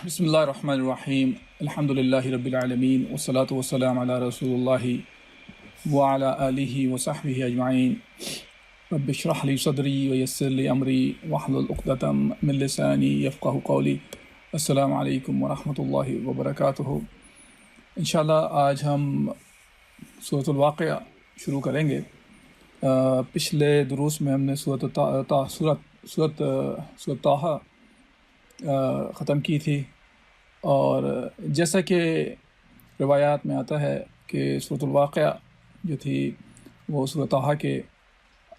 بسم اللہ الرحمن الرحیم الحمد للہ رب العالمین والصلاة والسلام علی رسول اللہ وعلی آلہ وصحبہ اجمعین رب اشرح لی صدری ویسر لی امری واحلل عقدۃ من لسانی یفقہوا قولی۔ السلام علیکم ورحمۃ اللہ وبرکاتہ۔ انشاءاللہ آج ہم سورۃ الواقعہ شروع کریں گے۔ پچھلے دروس میں ہم نے سورۃ طٰہٰ ختم کی تھی، اور جیسا کہ روایات میں آتا ہے کہ سورۃ الواقعہ جو تھی وہ سورۃ طٰہٰ کے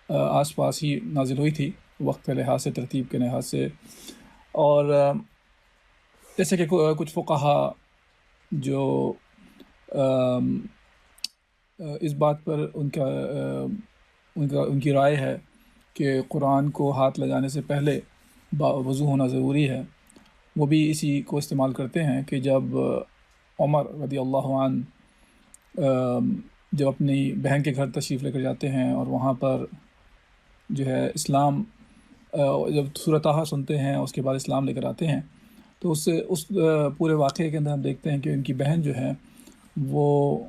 آس پاس ہی نازل ہوئی تھی، وقت کے لحاظ سے، ترتیب کے لحاظ سے۔ اور جیسے کہ کچھ فقہا جو اس بات پر ان کی رائے ہے کہ قرآن کو ہاتھ لگانے سے پہلے وضو ہونا ضروری ہے، وہ بھی اسی کو استعمال کرتے ہیں کہ جب عمر رضی اللہ عنہ جب اپنی بہن کے گھر تشریف لے کر جاتے ہیں اور وہاں پر جو ہے اسلام، جب سورۃ طٰہٰ سنتے ہیں اس کے بعد اسلام لے کر آتے ہیں، تو اس پورے واقعے کے اندر ہم دیکھتے ہیں کہ ان کی بہن جو ہے وہ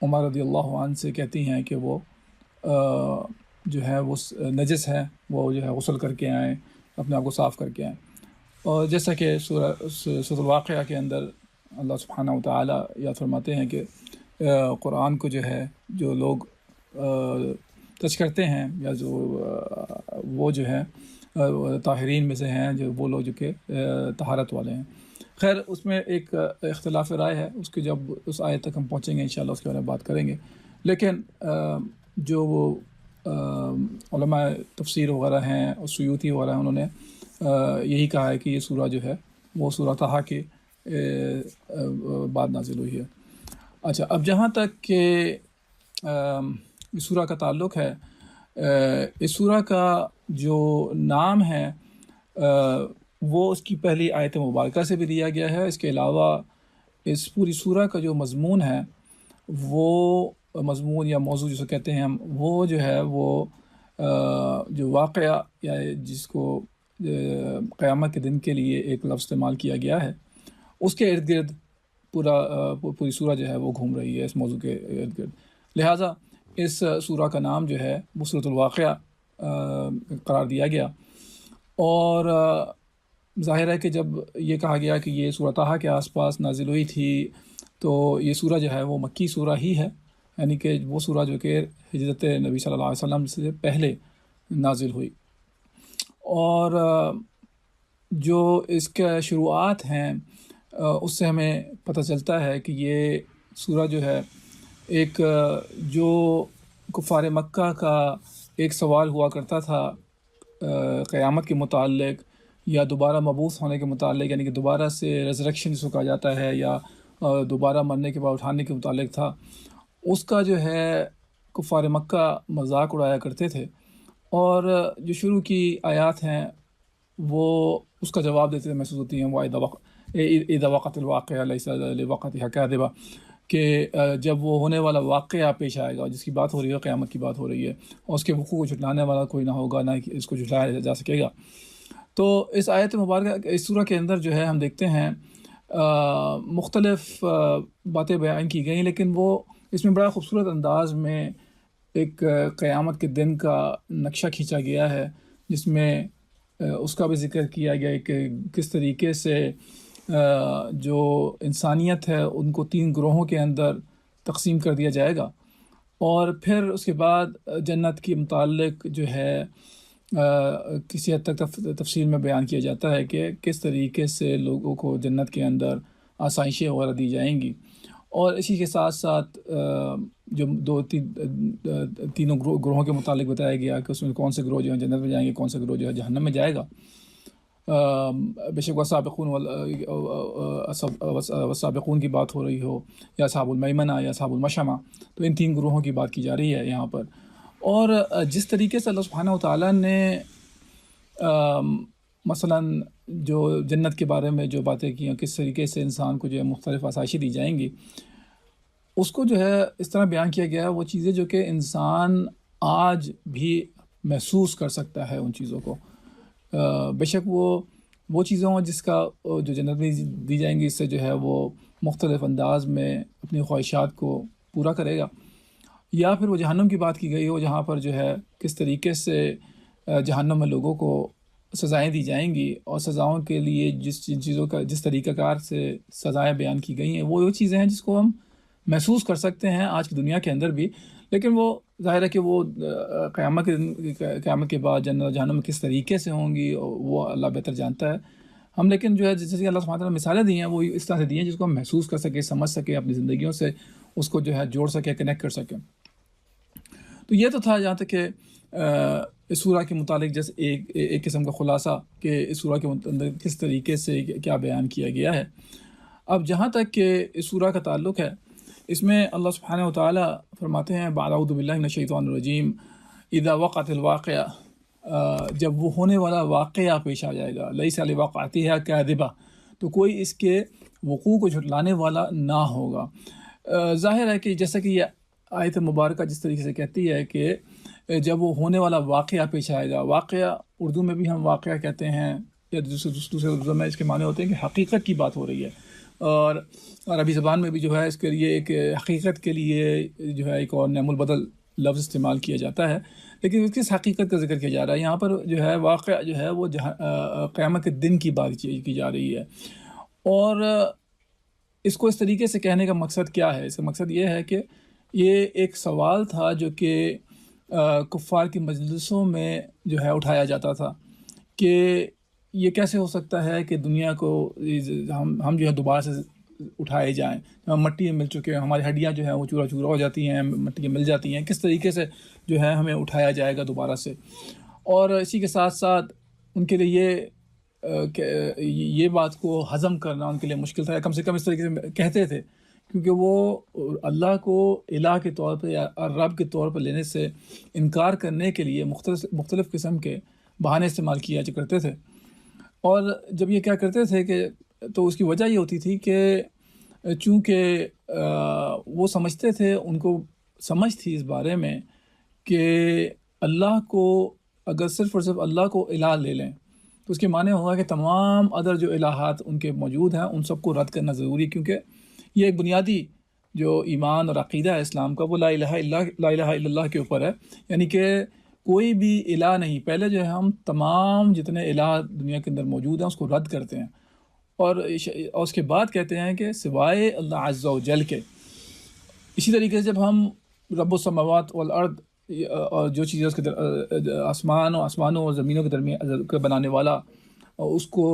عمر رضی اللہ عنہ سے کہتی ہیں کہ وہ جو ہے وہ نجس ہے، وہ جو ہے غسل کر کے آئیں، اپنے آپ کو صاف کر کے آئیں۔ اور جیسا کہ سورۃ الواقعہ کے اندر اللہ سبحانہ وتعالی یاد فرماتے ہیں کہ قرآن کو جو ہے جو لوگ ٹچ کرتے ہیں، یا جو وہ جو ہے طاہرین میں سے ہیں، جو وہ لوگ جو کہ طہارت والے ہیں۔ خیر، اس میں ایک اختلاف رائے ہے، اس کے جب اس آیت تک ہم پہنچیں گے انشاءاللہ اس کے بارے میں بات کریں گے۔ لیکن جو وہ علماء تفسیر وغیرہ ہیں اور سیوطی وغیرہ ہیں، انہوں نے یہی کہا ہے کہ یہ سورہ جو ہے وہ سورۃ طٰہٰ کے بعد نازل ہوئی ہے۔ اچھا، اب جہاں تک کہ اس سورہ کا تعلق ہے، اس سورہ کا جو نام ہے وہ اس کی پہلی آیت مبارکہ سے بھی دیا گیا ہے۔ اس کے علاوہ اس پوری سورہ کا جو مضمون ہے، وہ مضمون یا موضوع جسے کہتے ہیں ہم، وہ جو ہے وہ جو واقعہ یا جس کو قیامت کے دن کے لیے ایک لفظ استعمال کیا گیا ہے، اس کے ارد گرد پوری سورہ جو ہے وہ گھوم رہی ہے، اس موضوع کے ارد گرد۔ لہٰذا اس سورہ کا نام جو ہے وہ سورۃ الواقعہ قرار دیا گیا۔ اور ظاہر ہے کہ جب یہ کہا گیا کہ یہ سورۃ طٰہٰ کے آس پاس نازل ہوئی تھی، تو یہ سورہ جو ہے وہ مکی سورہ ہی ہے، یعنی کہ وہ سورہ جو کہ ہجرت نبی صلی اللہ علیہ وسلم سے پہلے نازل ہوئی۔ اور جو اس کے شروعات ہیں اس سے ہمیں پتہ چلتا ہے کہ یہ سورہ جو ہے ایک جو کفار مکہ کا ایک سوال ہوا کرتا تھا قیامت کے متعلق، یا دوبارہ مبعوث ہونے کے متعلق، یعنی کہ دوبارہ سے ریزریکشن جس کو کہا جاتا ہے، یا دوبارہ مرنے کے بعد اٹھانے کے متعلق تھا، اس کا جو ہے کفار مکہ مذاق اڑایا کرتے تھے۔ اور جو شروع کی آیات ہیں وہ اس کا جواب دیتے ہوئے محسوس ہوتی ہیں، وہ اذا وقعت الواقعہ لیس لوقعتها کاذبہ، کہ جب وہ ہونے والا واقعہ پیش آئے گا جس کی بات ہو رہی ہے، قیامت کی بات ہو رہی ہے، اور اس کے وقوع کو جھٹلانے والا کوئی نہ ہوگا، نہ اس کو جھٹلایا جا سکے گا۔ تو اس آیت مبارکہ، اس سورہ کے اندر جو ہے ہم دیکھتے ہیں مختلف باتیں بیان کی گئیں، لیکن وہ اس میں بڑا خوبصورت انداز میں ایک قیامت کے دن کا نقشہ کھینچا گیا ہے، جس میں اس کا بھی ذکر کیا گیا ہے کہ کس طریقے سے جو انسانیت ہے ان کو 3 گروہوں کے اندر تقسیم کر دیا جائے گا، اور پھر اس کے بعد جنت کے متعلق جو ہے کسی حد تک تفصیل میں بیان کیا جاتا ہے کہ کس طریقے سے لوگوں کو جنت کے اندر آسائشیں وغیرہ دی جائیں گی۔ اور اسی کے ساتھ ساتھ جو تینوں گروہوں کے متعلق بتایا گیا کہ اس میں کون سے گروہ جو ہیں جنت میں جائیں گے، کون سے گروہ جو ہے جہنم میں جائے گا۔ بے شک والسابقون کی بات ہو رہی ہو، یا اصحاب المیمنہ یا اصحاب المشأمہ، تو ان 3 گروہوں کی بات کی جا رہی ہے یہاں پر۔ اور جس طریقے سے اللہ سبحانہ وتعالیٰ نے مثلاً جو جنت کے بارے میں جو باتیں کی ہیں، کس طریقے سے انسان کو جو ہے مختلف آسائشیں دی جائیں گی، اس کو جو ہے اس طرح بیان کیا گیا ہے، وہ چیزیں جو کہ انسان آج بھی محسوس کر سکتا ہے ان چیزوں کو۔ بے شک وہ وہ چیزیں ہوں جس کا جو جنت میں دی جائیں گی، اس سے جو ہے وہ مختلف انداز میں اپنی خواہشات کو پورا کرے گا، یا پھر وہ جہنم کی بات کی گئی ہو جہاں پر جو ہے کس طریقے سے جہنم میں لوگوں کو سزائیں دی جائیں گی، اور سزاؤں کے لیے جن چیزوں کا جس طریقہ کار سے سزائیں بیان کی گئی ہیں وہ چیزیں ہیں جس کو ہم محسوس کر سکتے ہیں آج کی دنیا کے اندر بھی، لیکن وہ ظاہر ہے کہ وہ قیامت کے بعد جنت و جہنم کس طریقے سے ہوں گی وہ اللہ بہتر جانتا ہے۔ ہم لیکن جو ہے جیسے کہ اللہ سبحانہ تعالیٰ نے مثالیں دی ہیں وہ اس طرح سے دی ہیں جس کو ہم محسوس کر سکیں، سمجھ سکیں، اپنی زندگیوں سے اس کو جو ہے جوڑ سکیں، کنیکٹ کر سکیں۔ تو یہ تو تھا جہاں تک کہ اس سورہ کے متعلق جیسے ایک قسم کا خلاصہ کہ اس سورہ کے اندر کس طریقے سے کیا بیان کیا گیا ہے۔ اب جہاں تک کہ اس سورہ کا تعلق ہے، اس میں اللہ سبحانہ وتعالیٰ فرماتے ہیں بعد اعوذ باللہ من الشیطان الرجیم اذا وقعت الواقعہ، جب وہ ہونے والا واقعہ پیش آ جائے گا، لیس لوقعتها کاذبہ، تو کوئی اس کے وقوع کو جھٹلانے والا نہ ہوگا۔ ظاہر ہے کہ جیسا کہ یہ آیت مبارکہ جس طریقے سے کہتی ہے کہ جب وہ ہونے والا واقعہ پیش آئے گا، واقعہ اردو میں بھی ہم واقعہ کہتے ہیں، یا دوسرے اردو میں اس کے معنی ہوتے ہیں کہ حقیقت کی بات ہو رہی ہے، اور عربی زبان میں بھی جو ہے اس کے لیے ایک حقیقت کے لیے جو ہے ایک اور نعم البدل لفظ استعمال کیا جاتا ہے، لیکن کس حقیقت کا ذکر کیا جا رہا ہے یہاں پر جو ہے واقعہ جو ہے وہ قیامت کے دن کی بات کی جا رہی ہے۔ اور اس کو اس طریقے سے کہنے کا مقصد کیا ہے؟ اس کا مقصد یہ ہے کہ یہ ایک سوال تھا جو کہ کفار کی مجلسوں میں جو ہے اٹھایا جاتا تھا کہ یہ کیسے ہو سکتا ہے کہ دنیا کو ہم جو ہے دوبارہ سے اٹھائے جائیں، ہم مٹی میں مل چکے ہیں، ہماری ہڈیاں جو ہیں وہ چورا چورا ہو جاتی ہیں، مٹی میں مل جاتی ہیں، کس طریقے سے جو ہے ہمیں اٹھایا جائے گا دوبارہ سے۔ اور اسی کے ساتھ ساتھ ان کے لیے یہ بات کو ہضم کرنا ان کے لیے مشکل تھا، یا کم سے کم اس طریقے سے کہتے تھے، کیونکہ وہ اللہ کو الہ کے طور پر یا رب کے طور پر لینے سے انکار کرنے کے لیے مختلف قسم کے بہانے استعمال کیا کرتے تھے۔ اور جب یہ کیا کرتے تھے کہ تو اس کی وجہ یہ ہوتی تھی کہ چونکہ وہ سمجھتے تھے، ان کو سمجھ تھی اس بارے میں کہ اللہ کو اگر صرف اور صرف اللہ کو الہ لے لیں تو اس کے معنی ہوگا کہ تمام ادر جو الہات ان کے موجود ہیں ان سب کو رد کرنا ضروری ہے، کیونکہ یہ ایک بنیادی جو ایمان اور عقیدہ ہے اسلام کا وہ لا الہ الا اللہ کے اوپر ہے، یعنی کہ کوئی بھی الہ نہیں، پہلے جو ہے ہم تمام جتنے الہ دنیا کے اندر موجود ہیں اس کو رد کرتے ہیں، اور اس کے بعد کہتے ہیں کہ سوائے اللہ عز و جل کے۔ اسی طریقے سے جب ہم رب السماوات والارض اور جو چیزیں اس کے آسمانوں اور زمینوں کے درمیان کے بنانے والا، اس کو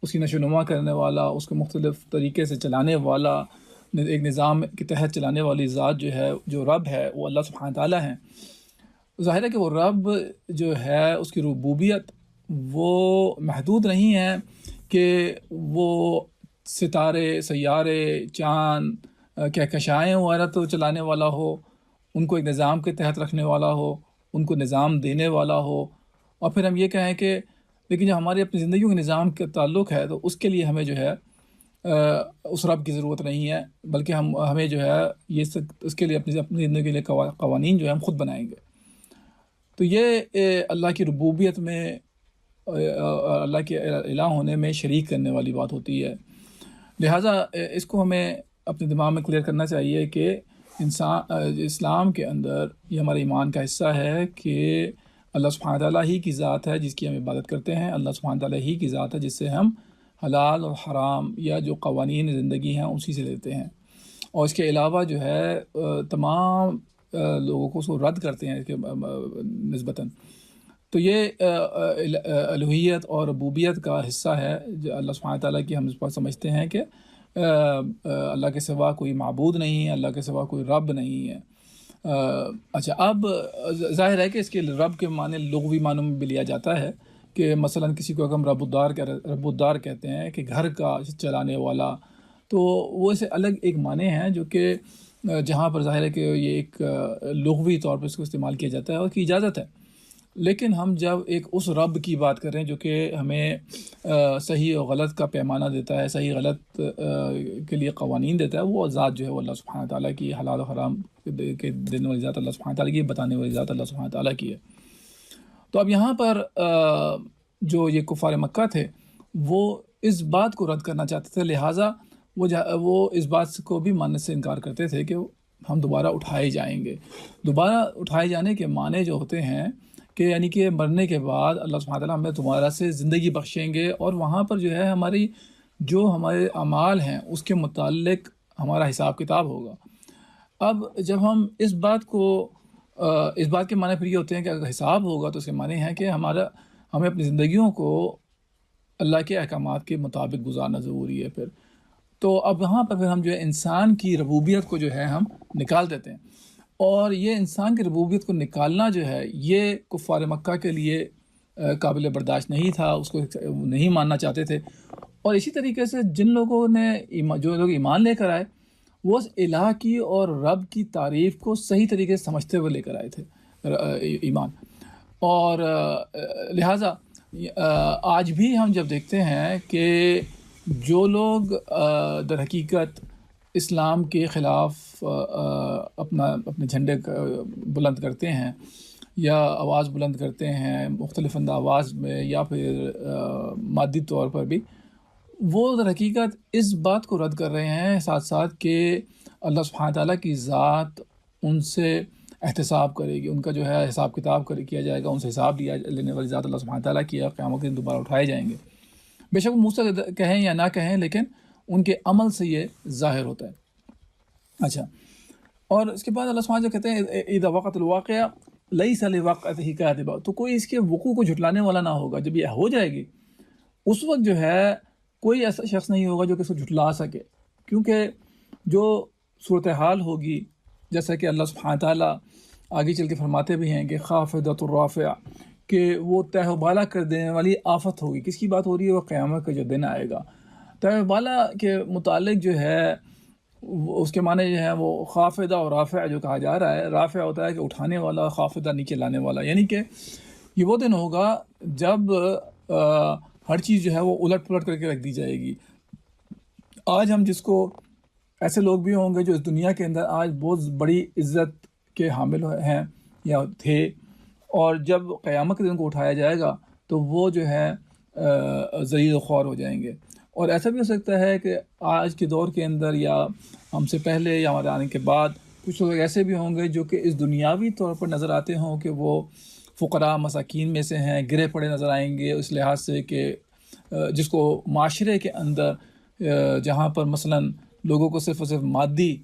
اس کی نشو و نما کرنے والا، اس کو مختلف طریقے سے چلانے والا، ایک نظام کے تحت چلانے والی ذات جو ہے، جو رب ہے، وہ اللہ سبحانہ تعالیٰ ہیں۔ ظاہر ہے کہ وہ رب جو ہے اس کی ربوبیت وہ محدود نہیں ہے کہ وہ ستارے، سیارے، چاند، کہکشائیں وغیرہ تو چلانے والا ہو، ان کو ایک نظام کے تحت رکھنے والا ہو، ان کو نظام دینے والا ہو، اور پھر ہم یہ کہیں کہ لیکن جو ہماری اپنی زندگیوں کے نظام کے تعلق ہے تو اس کے لیے ہمیں جو ہے اس رب کی ضرورت نہیں ہے، بلکہ ہمیں جو ہے یہ اس کے لیے اپنی زندگی کے لیے قوانین جو ہے ہم خود بنائیں گے۔ تو یہ اللہ کی ربوبیت میں، اللہ کے الہ ہونے میں شریک کرنے والی بات ہوتی ہے۔ لہٰذا اس کو ہمیں اپنے دماغ میں کلیئر کرنا چاہیے کہ اسلام کے اندر یہ ہمارے ایمان کا حصہ ہے کہ اللہ سبحانہ تعالیٰ ہی کی ذات ہے جس کی ہم عبادت کرتے ہیں، اللہ سبحانہ تعالیٰ ہی کی ذات ہے جس سے ہم حلال اور حرام یا جو قوانین زندگی ہیں اسی سے لیتے ہیں، اور اس کے علاوہ جو ہے تمام لوگوں کو اس کو رد کرتے ہیں اس کے نسبتاً۔ تو یہ الوہیت اور ربوبیت کا حصہ ہے جو اللہ سبحانہ تعالیٰ کی ہم اس پر سمجھتے ہیں کہ اللہ کے سوا کوئی معبود نہیں ہے، اللہ کے سوا کوئی رب نہیں ہے۔ اچھا، اب ظاہر ہے کہ اس کے رب کے معنی لغوی معنوں میں بھی لیا جاتا ہے کہ مثلا کسی کو اگر ہم رب الدار کہتے ہیں کہ گھر کا چلانے والا، تو وہ اسے الگ ایک معنی ہیں جو کہ جہاں پر ظاہر ہے کہ یہ ایک لغوی طور پر اس کو استعمال کیا جاتا ہے اور کی اجازت ہے، لیکن ہم جب ایک اس رب کی بات کریں جو کہ ہمیں صحیح اور غلط کا پیمانہ دیتا ہے، صحیح غلط کے لیے قوانین دیتا ہے، وہ ذات جو ہے وہ اللہ سبحانہ تعالیٰ کی، حلال و حرام کے دینے والی ذات اللہ سبحانہ تعالیٰ کی، بتانے والی ذات اللہ سبحانہ تعالیٰ کی ہے۔ تو اب یہاں پر جو یہ کفار مکہ تھے وہ اس بات کو رد کرنا چاہتے تھے، لہٰذا وہ اس بات کو بھی ماننے سے انکار کرتے تھے کہ ہم دوبارہ اٹھائے جائیں گے۔ دوبارہ اٹھائے جانے کے معنی جو ہوتے ہیں کہ یعنی کہ مرنے کے بعد اللہ سبحانہ تعالیٰ ہمیں دوبارہ سے زندگی بخشیں گے، اور وہاں پر جو ہے ہمارے اعمال ہیں اس کے متعلق ہمارا حساب کتاب ہوگا۔ اب جب ہم اس بات کے معنی پھر یہ ہوتے ہیں کہ اگر حساب ہوگا تو اس کے معنی ہے کہ ہمیں اپنی زندگیوں کو اللہ کے احکامات کے مطابق گزارنا ضروری ہے۔ تو اب وہاں پر پھر ہم جو ہے انسان کی ربوبیت کو جو ہے ہم نکال دیتے ہیں، اور یہ انسان کی ربوبیت کو نکالنا جو ہے یہ کفار مکہ کے لیے قابل برداشت نہیں تھا، اس کو نہیں ماننا چاہتے تھے۔ اور اسی طریقے سے جو لوگ ایمان لے کر آئے وہ اس الہ کی اور رب کی تعریف کو صحیح طریقے سے سمجھتے ہوئے لے کر آئے تھے ایمان، اور لہٰذا آج بھی ہم جب دیکھتے ہیں کہ جو لوگ در حقیقت اسلام کے خلاف اپنے جھنڈے بلند کرتے ہیں یا آواز بلند کرتے ہیں مختلف آواز میں یا پھر مادی طور پر بھی، وہ در حقیقت اس بات کو رد کر رہے ہیں ساتھ ساتھ کہ اللہ سبحانہ تعالیٰ کی ذات ان سے احتساب کرے گی، ان کا جو ہے حساب کتاب کیا جائے گا، ان سے حساب لینے والی ذات اللہ سبحانہ تعالیٰ کی ہے، قیامت کے دن دوبارہ اٹھائے جائیں گے۔ بے شک وہ منہ سے کہیں یا نہ کہیں، لیکن ان کے عمل سے یہ ظاہر ہوتا ہے۔ اچھا، اور اس کے بعد اللہ سبحانہ جو کہتے ہیں اذا وقعت الواقعہ لیس لوقعتہ کاذبہ، تو کوئی اس کے وقوع کو جھٹلانے والا نہ ہوگا۔ جب یہ ہو جائے گی اس وقت جو ہے کوئی ایسا شخص نہیں ہوگا جو کہ اس کو جھٹلا سکے، کیونکہ جو صورتحال ہوگی جیسا کہ اللہ سبحانہ تعالیٰ آگے چل کے فرماتے بھی ہیں کہ خافضۃ الرافعہ، کہ وہ تہ و بالا کر دینے والی آفت ہوگی۔ کس کی بات ہو رہی ہے؟ وہ قیامت کا جو دن آئے گا۔ تہ و بالا کے متعلق جو ہے اس کے معنی جو ہے وہ خافضہ اور رافع جو کہا جا رہا ہے، رافع ہوتا ہے کہ اٹھانے والا، خافضہ نیچے لانے والا، یعنی کہ یہ وہ دن ہوگا جب ہر چیز جو ہے وہ الٹ پلٹ کر کے رکھ دی جائے گی۔ آج ہم جس کو ایسے لوگ بھی ہوں گے جو اس دنیا کے اندر آج بہت بڑی عزت کے حامل ہیں یا تھے، اور جب قیامت کے دن کو اٹھایا جائے گا تو وہ جو ہے ذلیل و خوار ہو جائیں گے۔ اور ایسا بھی ہو سکتا ہے کہ آج کے دور کے اندر یا ہم سے پہلے یا ہمارے آنے کے بعد کچھ لوگ ایسے بھی ہوں گے جو کہ اس دنیاوی طور پر نظر آتے ہوں کہ وہ فقراء مساکین میں سے ہیں، گرے پڑے نظر آئیں گے اس لحاظ سے کہ جس کو معاشرے کے اندر جہاں پر مثلاً لوگوں کو صرف اور صرف مادی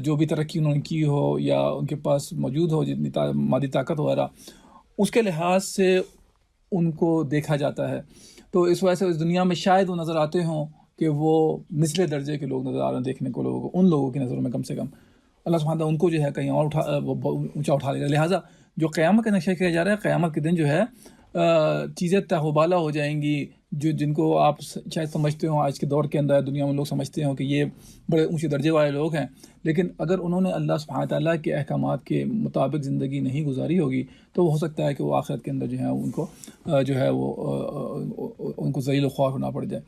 جو بھی ترقی انہوں نے کی ہو یا ان کے پاس موجود ہو جتنی مادی طاقت وغیرہ، اس کے لحاظ سے ان کو دیکھا جاتا ہے، تو اس وجہ سے اس دنیا میں شاید وہ نظر آتے ہوں کہ وہ نچلے درجے کے لوگ نظر آ رہے ہیں دیکھنے کو، لوگوں کو، ان لوگوں کی نظروں میں کم سے کم اللہ سبحانہ تعالیٰ ان کو جو ہے کہیں اور اونچا اٹھا لے گا۔ لہٰذا جو قیامت کا نقشہ کیا جا رہا ہے، قیامت کے دن جو ہے چیزیں تہ و بالا ہو جائیں گی، جن کو آپ شاید سمجھتے ہوں آج کے دور کے اندر دنیا میں لوگ سمجھتے ہوں کہ یہ بڑے اونچے درجے والے لوگ ہیں، لیکن اگر انہوں نے اللہ سبحانہ تعالیٰ کے احکامات کے مطابق زندگی نہیں گزاری ہوگی تو ہو سکتا ہے کہ وہ آخرت کے اندر جو ہے ان کو جو ہے وہ ان کو ذلیل و خوار ہونا پڑ جائے۔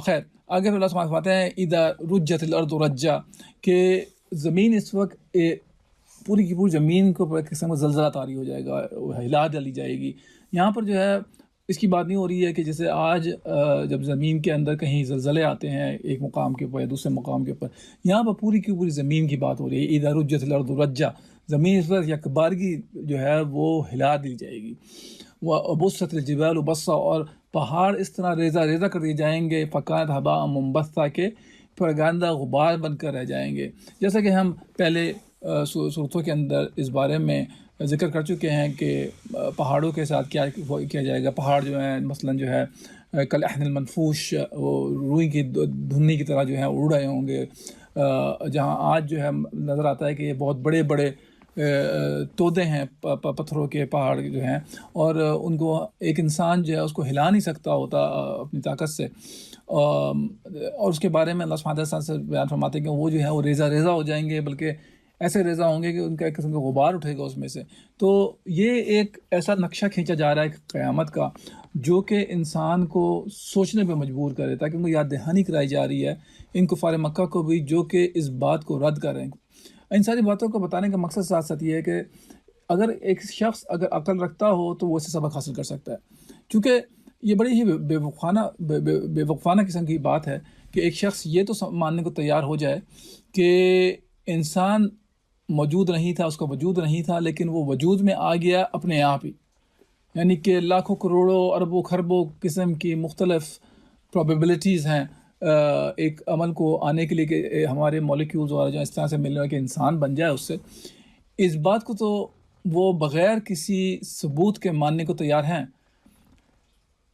خیر، آگے پھر اللہ سبحانہ فرماتے ہیں اذا رجت الارض رجا، کہ زمین اس وقت پوری کی پوری زمین کو ایک قسم کا زلزلہ طاری ہو جائے گا، ہلا ڈالی جائے گی۔ یہاں پر جو ہے اس کی بات نہیں ہو رہی ہے کہ جیسے آج جب زمین کے اندر کہیں زلزلے آتے ہیں ایک مقام کے اوپر یا دوسرے مقام کے اوپر، یہاں پر پوری کی پوری زمین کی بات ہو رہی ہے۔ اذا رجت الارض رجا، زمین اس وقت یکبارگی جو ہے وہ ہلا دی جائے گی۔ وبست الجبال بصا، اور پہاڑ اس طرح ریزہ ریزہ کر دیے جائیں گے، فکانت ہباء منبثا، کے پراگندہ غبار بن کر رہ جائیں گے۔ جیسا کہ ہم پہلے صورتوں کے اندر اس بارے میں ذکر کر چکے ہیں کہ پہاڑوں کے ساتھ کیا کیا جائے گا۔ پہاڑ جو ہیں مثلاً جو ہے کالعہن المنفوش، وہ روئی کی دھنی کی طرح جو ہے اڑ رہے ہوں گے، جہاں آج جو ہے نظر آتا ہے کہ یہ بہت بڑے بڑے تودے ہیں پتھروں کے، پہاڑ جو ہیں، اور ان کو ایک انسان جو ہے اس کو ہلا نہیں سکتا ہوتا اپنی طاقت سے، اور اس کے بارے میں اللہ سبحانہ تعالیٰ سے بیان فرماتے ہیں کہ وہ جو ہے وہ ریزہ ریزہ ہو جائیں گے، بلکہ ایسے ریزہ ہوں گے کہ ان کا ایک قسم کا غبار اٹھے گا اس میں سے۔ تو یہ ایک ایسا نقشہ کھینچا جا رہا ہے قیامت کا جو کہ انسان کو سوچنے پہ مجبور کرے، تاکہ ان کو یاد دہانی کرائی جا رہی ہے ان کفار مکہ کو بھی جو کہ اس بات کو رد کریں۔ ان ساری باتوں کو بتانے کا مقصد ساتھ ساتھ یہ ہے کہ اگر ایک شخص اگر عقل رکھتا ہو تو وہ اسے سبق حاصل کر سکتا ہے، کیونکہ یہ بڑی ہی بے وقفانہ قسم کی بات ہے کہ ایک شخص یہ تو ماننے کو تیار ہو جائے کہ انسان موجود نہیں تھا، اس کا وجود نہیں تھا، لیکن وہ وجود میں آ گیا اپنے آپ ہی. یعنی کہ لاکھوں کروڑوں اربوں خربوں قسم کی مختلف پروبیبلٹیز ہیں ایک عمل کو آنے کے لیے کہ ہمارے مالیکیولز وغیرہ جو اس طرح سے ملنے کہ انسان بن جائے اس سے. اس بات کو تو وہ بغیر کسی ثبوت کے ماننے کو تیار ہیں،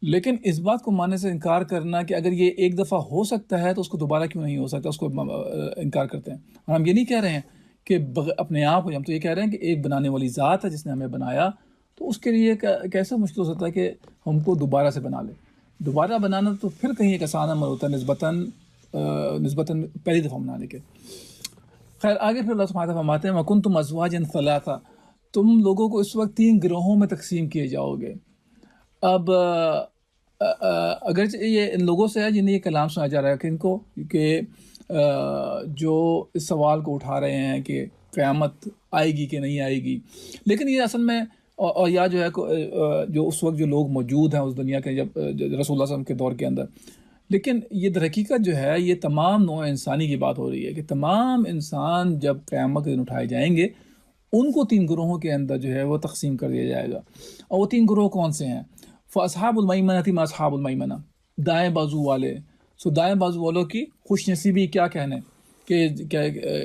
لیکن اس بات کو ماننے سے انکار کرنا کہ اگر یہ ایک دفعہ ہو سکتا ہے تو اس کو دوبارہ کیوں نہیں ہو سکتا، اس کو انکار کرتے ہیں. اور ہم یہ نہیں کہہ رہے ہیں کہ اپنے آپ کو، ہم تو یہ کہہ رہے ہیں کہ ایک بنانے والی ذات ہے جس نے ہمیں بنایا، تو اس کے لیے کیسا مشکل ہو سکتا ہے کہ ہم کو دوبارہ سے بنا لے. دوبارہ بنانا تو پھر کہیں ایک آسان عمل ہوتا ہے نسبتاً پہلی دفعہ بنانے کے. خیر آگے پھر اللہ سبحانہ فرماتے ہیں وَكُنْتُمْ أَزْوَاجًا ثَلَاثًا، تم لوگوں کو اس وقت 3 گروہوں میں تقسیم کیے جاؤ گے. اب اگرچہ یہ ان لوگوں سے ہے جنہیں یہ کلام سنا جا رہا ہے کہ ان کو کہ جو اس سوال کو اٹھا رہے ہیں کہ قیامت آئے گی کہ نہیں آئے گی، لیکن یہ اصل میں اور یا جو ہے جو اس وقت جو لوگ موجود ہیں اس دنیا کے جب رسول اللہ صلی اللہ علیہ وسلم کے دور کے اندر، لیکن یہ در حقیقت جو ہے یہ تمام نوع انسانی کی بات ہو رہی ہے کہ تمام انسان جب قیامت کے دن اٹھائے جائیں گے ان کو 3 گروہوں کے اندر جو ہے وہ تقسیم کر دیا جائے گا. اور وہ 3 گروہ کون سے ہیں؟ فَأَصْحَابُ الْمَيْمَنَةِ مَا أَصْحَابُ الْمَيْمَنَةِ، دائیں بازو والے. دائیں بازو والوں کی خوش نصیبی کیا کہنے کہ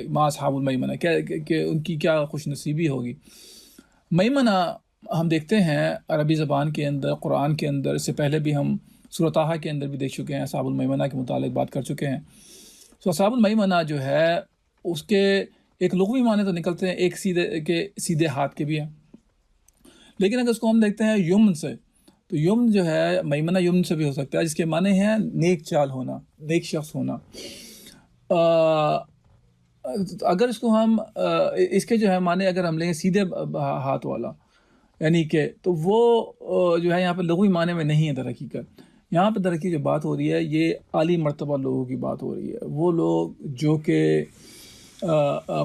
ما اصحاب المیمنہ، کہ ان کی کیا خوش نصیبی ہوگی. میمنہ ہم دیکھتے ہیں عربی زبان کے اندر، قرآن کے اندر، اس سے پہلے بھی ہم سورۃ طٰہٰ کے اندر بھی دیکھ چکے ہیں، اصحاب المیمنہ کے متعلق بات کر چکے ہیں. اصحاب المیمنہ جو ہے اس کے ایک لغوی معنی تو نکلتے ہیں، ایک سیدھے ہاتھ کے بھی ہیں، لیکن اگر اس کو ہم دیکھتے ہیں یمن سے، تو یمن جو ہے میمنہ یمن سے بھی ہو سکتا ہے، جس کے معنی ہیں نیک چال ہونا، نیک شخص ہونا. اگر اس کو ہم اس کے جو ہے معنی اگر ہم لیں گے سیدھے ہاتھ والا، یعنی کہ تو وہ جو ہے یہاں پہ لغوی معنی میں نہیں ہے. در حقیقت یہاں پہ در حقیقت جو بات ہو رہی ہے یہ عالی مرتبہ لوگوں کی بات ہو رہی ہے، وہ لوگ جو کہ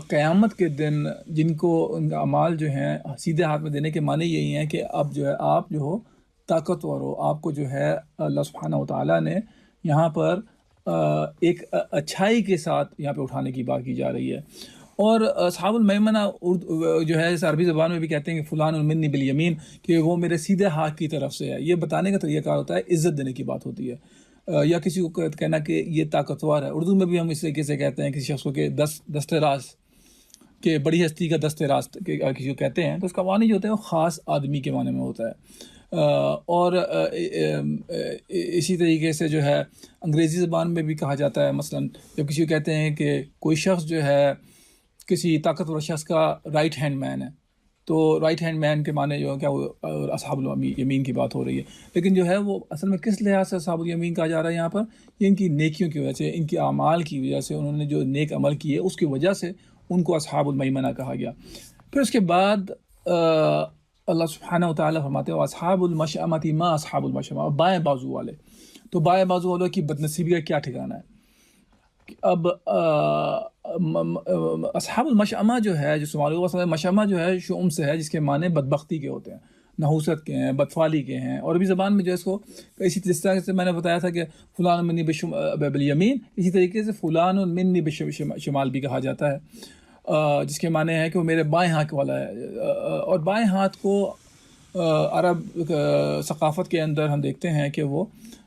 قیامت کے دن جن کو ان کا اعمال جو ہیں سیدھے ہاتھ میں دینے کے معنی یہی ہیں کہ اب جو ہے آپ جو ہو طاقتور ہو، آپ کو جو ہے اللہ سبحانہ وتعالیٰ نے یہاں پر ایک اچھائی کے ساتھ یہاں پہ اٹھانے کی بات کی جا رہی ہے. اور اصحاب المیمنہ جو ہے عربی زبان میں بھی کہتے ہیں کہ فلان المنی بالیمین، کہ وہ میرے سیدھے ہاتھ کی طرف سے ہے. یہ بتانے کا طریقہ کار ہوتا ہے، عزت دینے کی بات ہوتی ہے، یا کسی کو کہنا کہ یہ طاقتور ہے. اردو میں بھی ہم اس طریقے سے کہتے ہیں کسی شخص کو کہ دست راز، کہ بڑی ہستی کا دست راز کسی کو کہتے ہیں، تو اس کا معنی جو ہوتا ہے وہ خاص آدمی کے معنی میں ہوتا ہے. اور اسی طریقے سے جو ہے انگریزی زبان میں بھی کہا جاتا ہے، مثلا جب کسی کو کہتے ہیں کہ کوئی شخص جو ہے کسی طاقتور شخص کا رائٹ ہینڈ مین ہے، تو رائٹ ہینڈ مین کے معنی جو ہے کیا وہ اصحاب الیمین کی بات ہو رہی ہے. لیکن جو ہے وہ اصل میں کس لحاظ سے اصحاب الیمین کہا جا رہا ہے یہاں پر، یہ ان کی نیکیوں کی وجہ سے، ان کے اعمال کی وجہ سے، انہوں نے جو نیک عمل کیے اس کی وجہ سے ان کو اصحاب المیمنہ کہا گیا. پھر اس کے بعد اللہ سبحانہ وتعالیٰ فرماتے ہیں اصحاب المشأمۃ ما اصحاب المشأمہ، بائیں بازو والے. تو بائیں بازو والوں کی بدنصیبی کا کیا ٹھکانہ ہے. اب اصحاب المشأمہ جو ہے، جو مشأمہ جو ہے شؤم سے ہے، جس کے معنی بدبختی کے ہوتے ہیں، نحوست کے ہیں، بدفعلی کے ہیں. اور بھی زبان میں جو ہے اس کو جس طرح سے میں نے بتایا تھا کہ فلان منی بالیمین، اسی طریقے سے فلان منی بشمال بھی کہا جاتا ہے، جس کے معنی ہے کہ وہ میرے بائیں ہاتھ والا ہے. اور بائیں ہاتھ کو عرب ثقافت کے اندر ہم دیکھتے ہیں کہ وہ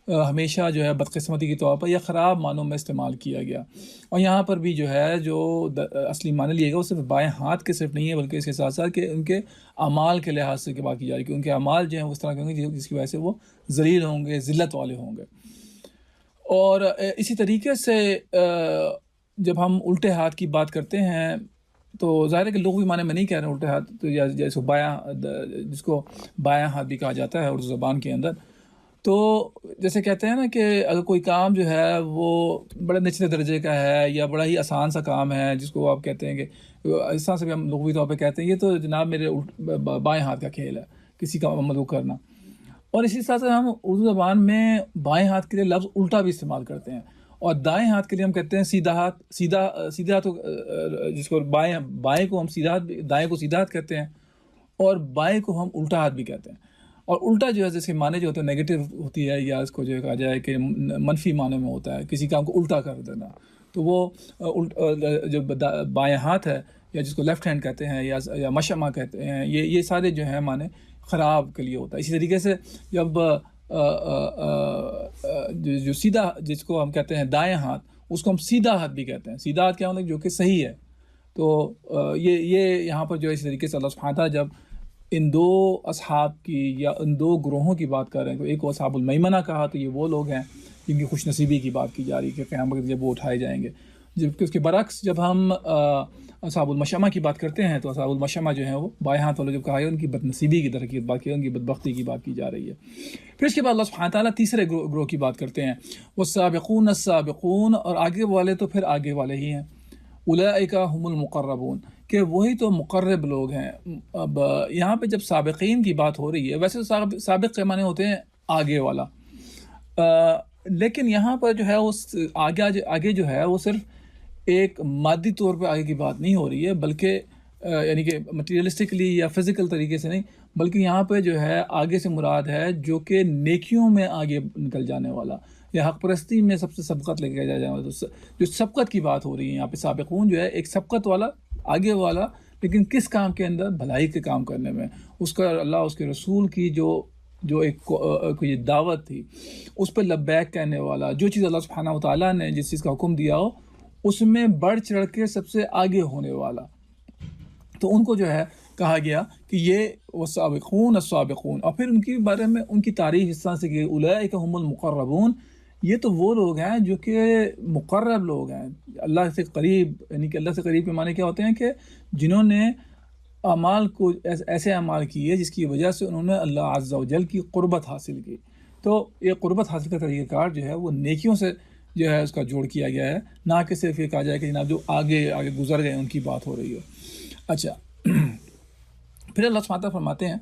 ہمیشہ جو ہے بدقسمتی کے طور پر یا خراب معنوں میں استعمال کیا گیا. اور یہاں پر بھی جو ہے جو اصلی معنی لیے گا وہ صرف بائیں ہاتھ کے صرف نہیں ہے، بلکہ اس کے ساتھ ساتھ کہ ان کے اعمال کے لحاظ سے بات کی جا رہی ہے کہ ان کے اعمال جو ہیں وہ اس طرح کے ہوں گے جس کی وجہ سے وہ ذلیل ہوں گے، ذلت والے ہوں گے. اور اسی طریقے سے جب ہم الٹے ہاتھ کی بات کرتے ہیں تو ظاہر ہے کہ لغوی معنی میں نہیں کہہ رہے ہیں الٹے ہاتھ، تو جس کو بایاں ہاتھ بھی کہا جاتا ہے اردو زبان کے اندر. تو جیسے کہتے ہیں نا کہ اگر کوئی کام جو ہے وہ بڑے نچلے درجے کا ہے یا بڑا ہی آسان سا کام ہے، جس کو آپ کہتے ہیں کہ اس طرح سے بھی ہم لغوی طور پہ کہتے ہیں یہ تو جناب میرے بائیں ہاتھ کا کھیل ہے، کسی کا عمل کو کرنا. اور اسی طرح سے ہم اردو زبان میں بائیں ہاتھ کے لیے لفظ الٹا بھی استعمال کرتے ہیں، اور دائیں ہاتھ کے لیے ہم کہتے ہیں سیدھا ہاتھ. سیدھا ہاتھ جس کو بائیں کو ہم سیدھا ہاتھ، دائیں کو سیدھا ہاتھ کہتے ہیں، اور بائیں کو ہم الٹا ہاتھ بھی کہتے ہیں. اور الٹا جو ہے جس کے معنی جو ہوتے ہیں نیگیٹو ہوتی ہے، یا اس کو جو کہا جائے کہ منفی معنی میں ہوتا ہے، کسی کام کو الٹا کر دینا، تو وہ جو بائیں ہاتھ ہے یا جس کو لیفٹ ہینڈ کہتے ہیں یا مشمع کہتے ہیں، یہ سارے جو ہیں معنی خراب کے لیے ہوتا ہے۔ اسی طریقے سے جب جو سیدھا جس کو ہم کہتے ہیں دائیں ہاتھ، اس کو ہم سیدھا ہاتھ بھی کہتے ہیں۔ سیدھا ہاتھ کیا ہوتا ہے؟ جو کہ صحیح ہے۔ تو یہ یہاں پر جو ہے اسی طریقے سے اللہ سبحانہ تعالیٰ جب ان دو اصحاب کی یا ان دو گروہوں کی بات کر رہے ہیں، تو ایک کو اصحاب المیمنہ کہا، تو یہ وہ لوگ ہیں جن کی خوش نصیبی کی بات کی جا رہی ہے کہ قیامت جب وہ اٹھائے جائیں گے، جبکہ اس کے برعکس جب ہم اصحاب المشأمہ کی بات کرتے ہیں تو اصحاب المشأمہ جو ہیں وہ بائیں ہاتھ والے جو کہا ہے ان کی بد نصیبی کی طرح بات کی، ان کی بدبختی کی بات کی جا رہی ہے۔ پھر اس کے بعد اللہ سبحانہ تعالیٰ تیسرے گروہ کی بات کرتے ہیں، والسابقون السابقون، اور آگے والے تو پھر آگے والے ہی ہیں، اولئک هم المقربون، کہ وہی تو مقرب لوگ ہیں۔ اب یہاں پہ جب سابقین کی بات ہو رہی ہے، ویسے تو سابق کے معنی ہوتے ہیں آگے والا، لیکن یہاں پر جو ہے اس آگے جو ہے وہ صرف ایک مادی طور پہ آگے کی بات نہیں ہو رہی ہے، بلکہ یعنی کہ مٹیریلسٹکلی یا فزیکل طریقے سے نہیں، بلکہ یہاں پہ جو ہے آگے سے مراد ہے جو کہ نیکیوں میں آگے نکل جانے والا، یا حق پرستی میں سب سے سبقت لے کے جانے والا۔ جو سبقت کی بات ہو رہی ہے یہاں پہ، سابقون جو ہے ایک سبقت والا، آگے والا، لیکن کس کام کے اندر؟ بھلائی کے کام کرنے میں۔ اس کا اللہ اس کے رسول کی جو ایک یہ دعوت تھی اس پہ لبیک کہنے والا، جو چیز اللہ سبحانہ وتعالیٰ نے جس چیز کا حکم دیا ہو اس میں بڑھ چڑھ کے سب سے آگے ہونے والا، تو ان کو جو ہے کہا گیا کہ یہ والسابقون السابقون۔ اور پھر ان کے بارے میں ان کی تعریف اس طرح سے کہ اولئک هم المقربون، یہ تو وہ لوگ ہیں جو کہ مقرب لوگ ہیں، اللہ سے قریب، یعنی کہ اللہ سے قریب کے معنی کیا ہوتے ہیں کہ جنہوں نے اعمال کو ایسے اعمال کیے جس کی وجہ سے انہوں نے اللہ عز و جل کی قربت حاصل کی۔ تو یہ قربت حاصل کا طریقہ کار جو ہے وہ نیکیوں سے جو ہے اس کا جوڑ کیا گیا ہے، نہ کہ صرف یہ کہا جائے کہ جناب جو آگے گزر گئے ان کی بات ہو رہی ہو۔ اچھا، پھر اللہ سبحانہ تعالیٰ فرماتے ہیں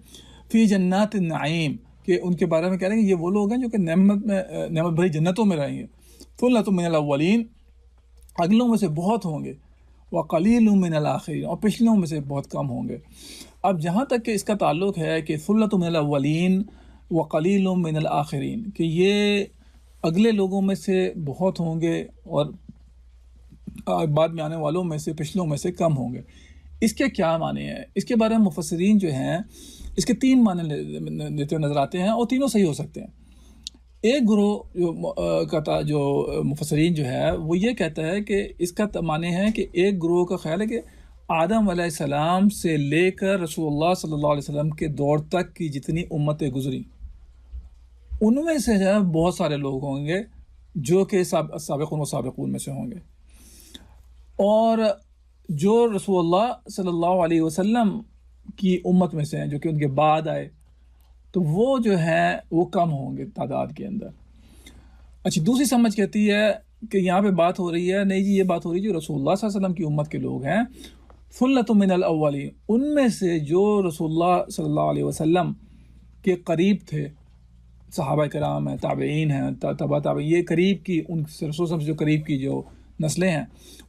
فی جنات النعیم، کہ ان کے بارے میں کہہ رہے ہیں کہ یہ وہ لوگ ہیں جو کہ نعمت بھری جنتوں میں رہیں گے، ثلۃ من الاولین، اگلوں میں سے بہت ہوں گے، وقلیل من الاخرین، اور پچھلوں میں سے بہت کم ہوں گے۔ اب جہاں تک کہ اس کا تعلق ہے کہ ثلۃ من الاولین وقلیل من الاخرین، کہ یہ اگلے لوگوں میں سے بہت ہوں گے اور بعد میں آنے والوں میں سے پچھلوں میں سے کم ہوں گے، اس کے کیا معنی ہیں؟ اس کے بارے میں مفسرین جو ہیں اس کے تین معنی لیتے نظر آتے ہیں، اور تینوں صحیح ہو سکتے ہیں۔ ایک گروہ کا جو مفسرین جو ہے وہ یہ کہتا ہے کہ اس کا معنی ہے کہ ایک گروہ کا خیال ہے کہ آدم علیہ السلام سے لے کر رسول اللہ صلی اللہ علیہ وسلم کے دور تک کی جتنی امتیں گزری، ان میں سے جو ہے بہت سارے لوگ ہوں گے جو کہ سابقون و سابقون میں سے ہوں گے، اور جو رسول اللہ صلی اللہ علیہ وسلم کی امت میں سے ہیں جو کہ ان کے بعد آئے، تو وہ جو ہیں وہ کم ہوں گے تعداد کے اندر۔ اچھی، دوسری سمجھ کہتی ہے کہ یہاں پہ بات ہو رہی ہے، نہیں جی، یہ بات ہو رہی ہے جو رسول اللہ صلی اللہ علیہ وسلم کی امت کے لوگ ہیں، ثلۃ من الاولین، ان میں سے جو رسول اللہ صلی اللہ علیہ وسلم کے قریب تھے، صحابہ کرام ہیں، تابعین ہیں، تبع تابعین، یہ قریب کی ان رسول صلی اللہ علیہ وسلم سے جو قریب کی جو نسلیں ہیں،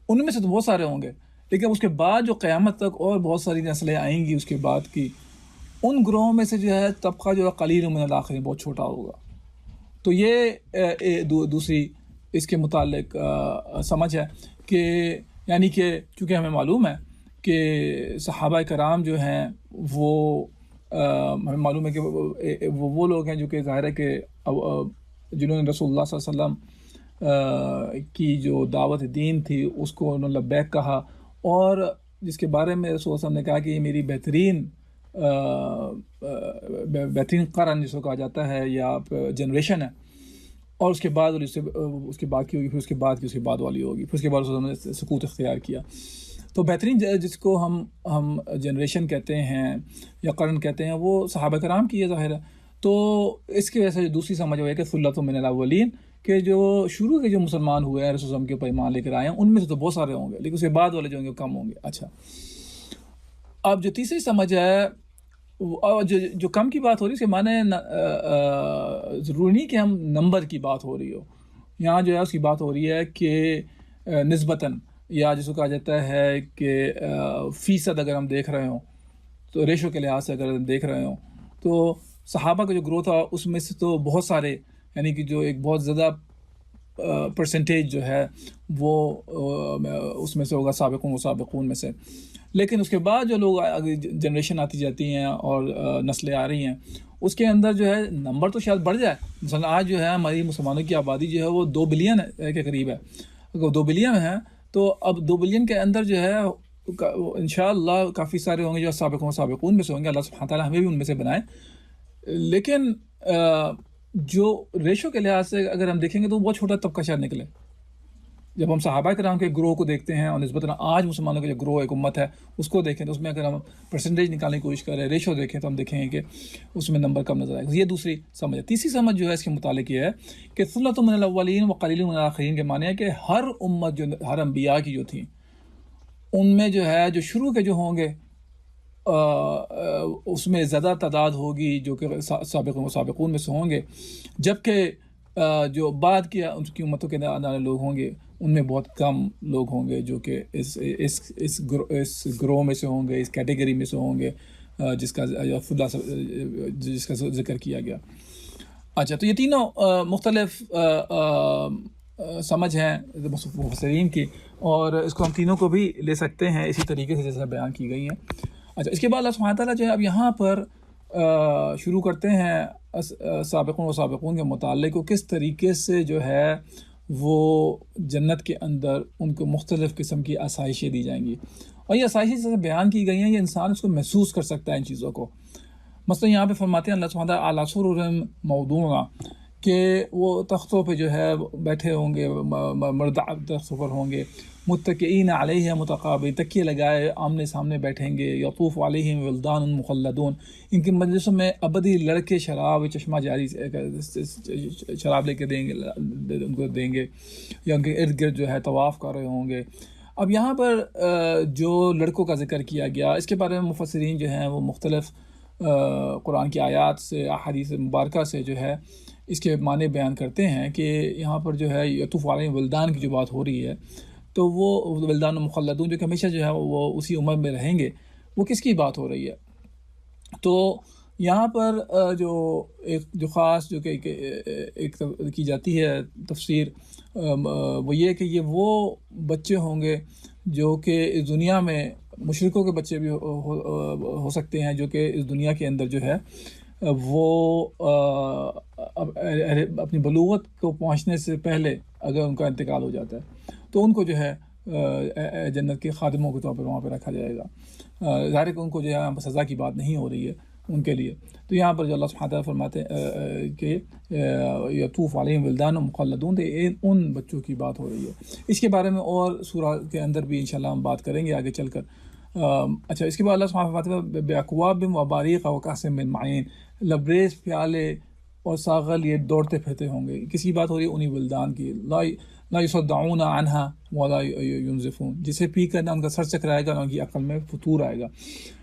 ان میں سے تو بہت سارے ہوں گے، لیکن اس کے بعد جو قیامت تک اور بہت ساری نسلیں آئیں گی اس کے بعد کی، ان گروہوں میں سے جو ہے طبقہ جو ہے قلیل من الاخرین، بہت چھوٹا ہوگا۔ تو یہ دوسری اس کے متعلق سمجھ ہے کہ یعنی کہ چونکہ ہمیں معلوم ہے کہ صحابہ کرام جو ہیں وہ ہمیں معلوم ہے کہ وہ لوگ ہیں جو کہ ظاہر ہے کہ جنہوں نے رسول اللہ صلی اللہ علیہ وسلم کی جو دعوت دین تھی اس کو انہوں نے لبیک کہا، اور جس کے بارے میں رسول اللہ صلی اللہ علیہ وسلم نے کہا کہ یہ میری بہترین قرن جس کو کہا جاتا ہے یا جنریشن ہے، اور اس کے بعد اس کے بعد کی ہوگی، پھر اس کے بعد کی اس کے بعد والی ہوگی، پھر اس کے بعد رسول اللہ نے سکوت اختیار کیا۔ تو بہترین جس کو ہم جنریشن کہتے ہیں یا قرن کہتے ہیں وہ صحابہ کرام کی ہے ظاہر ہے۔ تو اس کی وجہ سے دوسری سمجھ ہے کہ ثلۃ من الاولین، کہ جو شروع کے جو مسلمان ہوئے ہیں رسول اللہ کے اوپر ایمان لے کر آئے ہیں ان میں سے تو بہت سارے ہوں گے، لیکن اس کے بعد والے جو ہوں گے کم ہوں گے۔ اچھا، اب جو تیسری سمجھ ہے جو کم کی بات ہو رہی ہے اس کے معنی ضروری نہیں کہ ہم نمبر کی بات ہو رہی ہو، یہاں جو ہے اس کی بات ہو رہی ہے کہ نسبتاً، یا جس کو کہا جاتا ہے کہ فیصد اگر ہم دیکھ رہے ہوں تو ریشو کے لحاظ سے اگر ہم دیکھ رہے ہوں تو صحابہ کا جو گروہ تھا اس میں سے تو بہت سارے، یعنی کہ جو ایک بہت زیادہ پرسنٹیج جو ہے وہ اس میں سے ہوگا سابقون و سابقون میں سے. لیکن اس کے بعد جو لوگ آگے جنریشن آتی جاتی ہیں اور نسلیں آ رہی ہیں، اس کے اندر جو ہے نمبر تو شاید بڑھ جائے. مثلا آج جو ہے ہماری مسلمانوں کی آبادی جو ہے وہ 2 بلین کے قریب ہے. اگر 2 بلین ہے تو اب 2 بلین کے اندر جو ہے انشاءاللہ کافی سارے ہوں گے جو سابقون و سابقون میں سے ہوں گے. اللہ سبحانہ تعالیٰ ہمیں بھی ان میں سے بنائے. لیکن جو ریشو کے لحاظ سے اگر ہم دیکھیں گے تو بہت چھوٹا طبقہ شاید نکلے. جب ہم صحابہ کرام کے گروہ کو دیکھتے ہیں اور نسبتاً آج مسلمانوں کا جو گروہ ایک امت ہے اس کو دیکھیں تو اس میں اگر ہم پرسنٹیج نکالنے کی کوشش کریں، ریشو دیکھیں تو ہم دیکھیں گے کہ اس میں نمبر کم نظر آئے گا. یہ دوسری سمجھ ہے. تیسری سمجھ جو ہے اس کے متعلق یہ ہے کہ ثلۃ من الاولین و قلیل من الاخرین کے معنی ہے کہ ہر امت جو ہر انبیاء کی جو تھیں ان میں جو ہے جو شروع کے جو ہوں گے اس میں زیادہ تعداد ہوگی جو کہ سابقون و سابقون میں سے ہوں گے، جبکہ جو بعد کی ان کی امتوں کے آنے لوگ ہوں گے ان میں بہت کم لوگ ہوں گے جو کہ اس گروہ میں سے ہوں گے، اس کیٹیگری میں سے ہوں گے جس کا ذکر کیا گیا. اچھا، تو یہ تینوں مختلف سمجھ ہیں مفسرین کی، اور اس کو ہم تینوں کو بھی لے سکتے ہیں اسی طریقے سے جیسا بیان کی گئی ہیں. اچھا، اس کے بعد اللہ سبحانہ تعالیٰ جو ہے اب یہاں پر شروع کرتے ہیں سابقون و سابقون کے متعلق کو کس طریقے سے جو ہے وہ جنت کے اندر ان کو مختلف قسم کی آسائشیں دی جائیں گی. اور یہ آسائشیں جیسے بیان کی گئی ہیں یہ انسان اس کو محسوس کر سکتا ہے ان چیزوں کو. مثلا یہاں پہ فرماتے ہیں اللہ سبحانہ تعالیٰ اعلیٰ سرر موضوعہ کہ وہ تختوں پہ جو ہے بیٹھے ہوں گے، مردع تختوں پر ہوں گے، متکئین علیہ متقابل، تکیے لگائے آمنے سامنے بیٹھیں گے، یطوف علیہم ولدان مخلدون، ان کے مجلسوں میں ابدی لڑکے شراب چشمہ جاری شراب لے کے دیں گے، ان کو دیں گے، یا ان کے ارد گرد جو ہے طواف کر رہے ہوں گے. اب یہاں پر جو لڑکوں کا ذکر کیا گیا اس کے بارے میں مفسرین جو ہیں وہ مختلف قرآن کی آیات سے احادیث مبارکہ سے جو ہے اس کے معنی بیان کرتے ہیں کہ یہاں پر جو ہے یطوف علیہم ولدان کی جو بات ہو رہی ہے تو وہ ولدان مخلدون جو کہ ہمیشہ جو ہے وہ اسی عمر میں رہیں گے، وہ کس کی بات ہو رہی ہے؟ تو یہاں پر جو خاص جو کہ ایک کی جاتی ہے تفسیر وہ یہ کہ یہ وہ بچے ہوں گے جو کہ اس دنیا میں مشرکوں کے بچے بھی ہو سکتے ہیں جو کہ اس دنیا کے اندر جو ہے وہ اپنی بلوغت کو پہنچنے سے پہلے اگر ان کا انتقال ہو جاتا ہے تو ان کو جو ہے جنت کے خادموں کے طور پر وہاں پہ رکھا جائے گا. ظاہر ہے کہ ان کو جو ہے سزا کی بات نہیں ہو رہی ہے ان کے لیے. تو یہاں پر جو اللہ سبحانہ تعالیٰ فرماتے ہیں کہ یطوف علیہم ولدان مخلدون، ان بچوں کی بات ہو رہی ہے. اس کے بارے میں اور سورہ کے اندر بھی انشاءاللہ ہم بات کریں گے آگے چل کر. اچھا، اس کے بعد اللہ سبحانہ تعالیٰ بِأَكْوَابٍ وَأَبَارِيقَ وَكَأْسٍ مِّن مَّعِينٍ، لبریز پیالے اور ساغر یہ دوڑتے پھرتے ہوں گے. کس کی بات ہو رہی ہے؟ انہی ولدان کی. لا يصدعون عنها ولا ينزفون، جسے پی کر نہ ان کا سر چکرائے گا نہ ان کی عقل میں فطور آئے گا.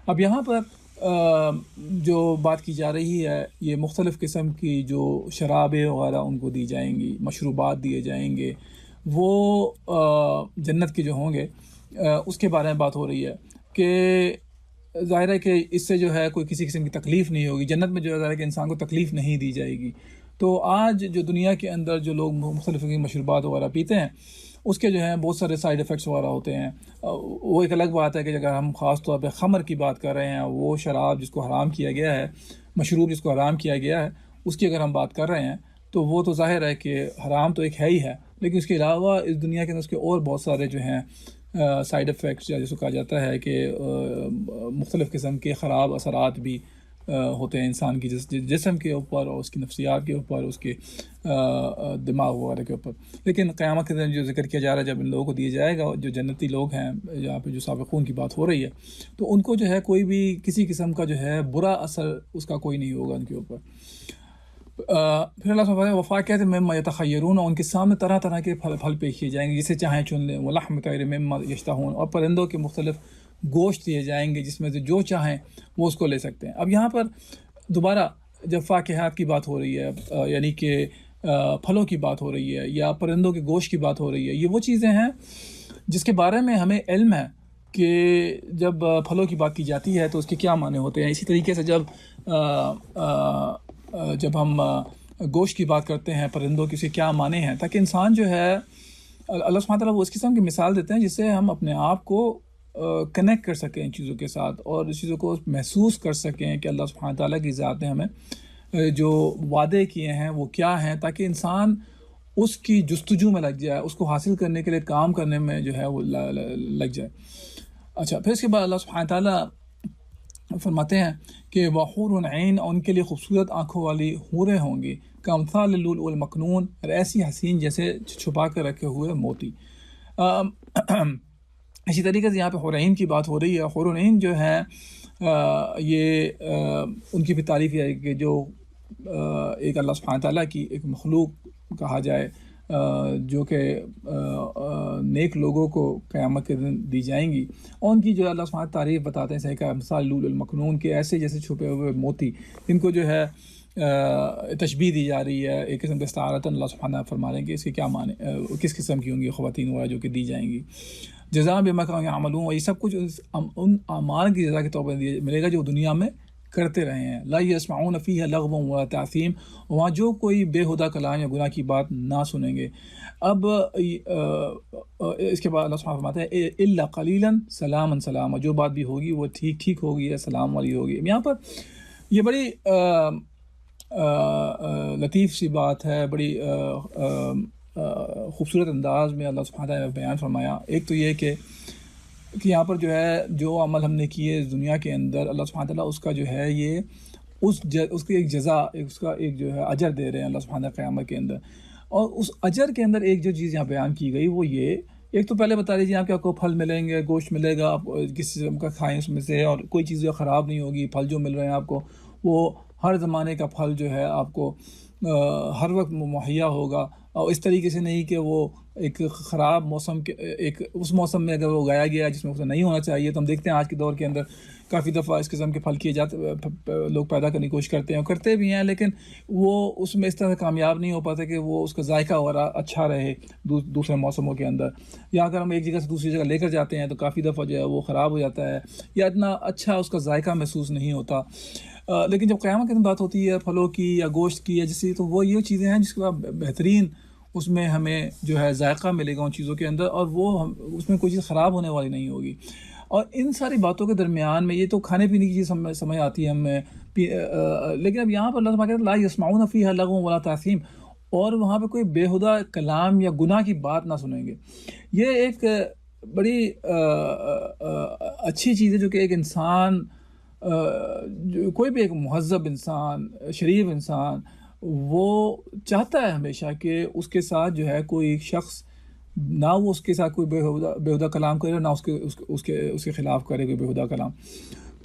اب یہاں پر جو بات کی جا رہی ہے یہ مختلف قسم کی جو شرابیں وغیرہ ان کو دی جائیں گی، مشروبات دیے جائیں گے، وہ جنت کے جو ہوں گے اس کے بارے میں بات ہو رہی ہے کہ ظاہر ہے کہ اس سے جو ہے کوئی کسی قسم کی تکلیف نہیں ہوگی. جنت میں جو ہے ظاہر ہے کہ انسان کو تکلیف نہیں دی جائے گی. تو آج جو دنیا کے اندر جو لوگ مختلف مشروبات وغیرہ پیتے ہیں اس کے جو ہیں بہت سارے سائیڈ ایفیکٹس وغیرہ ہوتے ہیں. وہ ایک الگ بات ہے کہ اگر ہم خاص طور پہ خمر کی بات کر رہے ہیں، وہ شراب جس کو حرام کیا گیا ہے، مشروب جس کو حرام کیا گیا ہے، اس کی اگر ہم بات کر رہے ہیں تو وہ تو ظاہر ہے کہ حرام تو ایک ہے ہی ہے، لیکن اس کے علاوہ اس دنیا کے اندر اس کے اور بہت سارے جو ہیں سائیڈ ایفیکٹس یا جس کو کہا جاتا ہے کہ مختلف قسم کے خراب اثرات بھی ہوتے ہیں انسان کی جسم کے اوپر اور اس کی نفسیات کے اوپر، اس کے دماغ وغیرہ کے اوپر. لیکن قیامت کے دن جو ذکر کیا جا رہا ہے جب ان لوگوں کو دیا جائے گا، جو جنتی لوگ ہیں یہاں پہ جو سابقون کی بات ہو رہی ہے، تو ان کو جو ہے کوئی بھی کسی قسم کا جو ہے برا اثر اس کا کوئی نہیں ہوگا ان کے اوپر. پھر اللہ سبحانہ وفا کہتے ہیں مما یتخیرون، ان کے سامنے طرح طرح کے پھل پیش کیے جائیں گے جسے چاہیں چن لیں. ولحم طیر مما یشتہون، اور پرندوں کے مختلف گوشت دیے جائیں گے جس میں سے جو چاہیں وہ اس کو لے سکتے ہیں. اب یہاں پر دوبارہ جب فاکہات کی بات ہو رہی ہے یعنی کہ پھلوں کی بات ہو رہی ہے یا پرندوں کے گوشت کی بات ہو رہی ہے، یہ وہ چیزیں ہیں جس کے بارے میں ہمیں علم ہے کہ جب پھلوں کی بات کی جاتی ہے تو اس کے کیا معنی ہوتے ہیں. اسی طریقے سے جب ہم گوشت کی بات کرتے ہیں پرندوں کی، اس کے کیا معنی ہیں، تاکہ انسان جو ہے اللہ سبحانہ تعالیٰ وہ اس قسم کی مثال دیتے ہیں جس سے ہم اپنے آپ کو کنیکٹ کر سکیں ان چیزوں کے ساتھ، اور اس چیزوں کو محسوس کر سکیں کہ اللہ سبحانہ تعالیٰ کی ذات نے ہمیں جو وعدے کیے ہیں وہ کیا ہیں، تاکہ انسان اس کی جستجو میں لگ جائے، اس کو حاصل کرنے کے لیے کام کرنے میں جو ہے وہ لگ جائے. اچھا، پھر اس کے بعد اللہ سبحانہ تعالیٰ فرماتے ہیں کہ وحور عین، اور ان کے لیے خوبصورت آنکھوں والی حوریں ہوں گی، کامثال اللؤلؤ المکنون، اور ایسی حسین جیسے چھپا کر رکھے ہوئے موتی. اسی طریقے سے یہاں پہ حورین کی بات ہو رہی ہے. حورین جو ہے یہ ان کی بھی تعریف ہے کہ جو ایک اللہ سبحانہ تعالیٰ کی ایک مخلوق کہا جائے، جو کہ نیک لوگوں کو قیامت کے دن دی جائیں گی، اور ان کی جو اللہ سبحانہ تعریف بتاتے ہیں، صحیح کہا، مثال اللؤلؤ المکنون کے ایسے جیسے چھپے ہوئے موتی، جن کو جو ہے تشبیہ دی جا رہی ہے ایک قسم کے استعارۃ. اللہ سبحانہ فرما رہے ہیں کہ اس کے کیا معنی، کس قسم کی ہوں گی خواتین وغیرہ جو کہ دی جائیں گی. جزاء بما كانوا يعملون، اور یہ سب کچھ ان اعمال کی جزا کے طور پر ملے گا جو دنیا میں کرتے رہے ہیں. لا يسمعون فيها لغوا ولا تأثيم، وہاں جو کوئی بے ہدہ کلام یا گناہ کی بات نہ سنیں گے. اب اس کے بعد اللہ سبحانہ فرماتے ہیں الا قلیلا سلاما سلاما، جو بات بھی ہوگی وہ ٹھیک ٹھیک ہوگی یا سلام والی ہوگی. یہاں پر یہ بڑی لطیف سی بات ہے، بڑی خوبصورت انداز میں اللہ سبحانہ تعالیٰ نے بیان فرمایا. ایک تو یہ کہ یہاں پر جو ہے جو عمل ہم نے کیے اس دنیا کے اندر، اللہ سبحانہ تعالیٰ اس کا جو ہے یہ اس کی ایک جزا، اس کا ایک جو ہے اجر دے رہے ہیں اللہ سبحانہ قیامت کے اندر. اور اس اجر کے اندر ایک جو چیز یہاں بیان کی گئی وہ یہ، ایک تو پہلے بتا دیجیے آپ کو پھل ملیں گے، گوشت ملے گا، آپ کس قسم کا کھائیں اس میں سے، اور کوئی چیز جو خراب نہیں ہوگی. پھل جو مل رہے ہیں آپ کو وہ ہر زمانے کا پھل جو ہے آپ کو ہر وقت مہیا ہوگا، اور اس طریقے سے نہیں کہ وہ ایک خراب موسم کے اس موسم میں اگر وہ اگایا گیا جس میں اسے نہیں ہونا چاہیے. تو ہم دیکھتے ہیں آج کے دور کے اندر کافی دفعہ اس قسم کے پھل کیے جاتے، لوگ پیدا کرنے کی کوشش کرتے ہیں اور کرتے بھی ہیں، لیکن وہ اس میں اس طرح کامیاب نہیں ہو پاتے کہ وہ اس کا ذائقہ وغیرہ اچھا رہے دوسرے موسموں کے اندر. یا اگر ہم ایک جگہ سے دوسری جگہ لے کر جاتے ہیں تو کافی دفعہ جو ہے وہ خراب ہو جاتا ہے یا اتنا اچھا اس کا ذائقہ محسوس نہیں ہوتا. لیکن جب قیامت کی بات ہوتی ہے پھلوں کی یا گوشت کی یا جیسی، تو وہ یہ چیزیں ہیں جس کا بہترین اس میں ہمیں جو ہے ذائقہ ملے گا ان چیزوں کے اندر، اور وہ اس میں کوئی چیز خراب ہونے والی نہیں ہوگی. اور ان ساری باتوں کے درمیان میں یہ تو کھانے پینے کی چیز سمجھ آتی ہے ہمیں، لیکن اب یہاں پر اللہ سبحانہ لا يسمعون فيها لغوا ولا تأثيم، اور وہاں پہ کوئی بےہدہ کلام یا گناہ کی بات نہ سنیں گے. یہ ایک بڑی اچھی چیز ہے جو کہ ایک انسان، کوئی بھی ایک مہذب انسان، شریف انسان، وہ چاہتا ہے ہمیشہ کہ اس کے ساتھ جو ہے کوئی شخص نہ وہ اس کے ساتھ کوئی بےہدہ کلام کرے، نہ اس کے خلاف کرے کوئی بےہدہ کلام،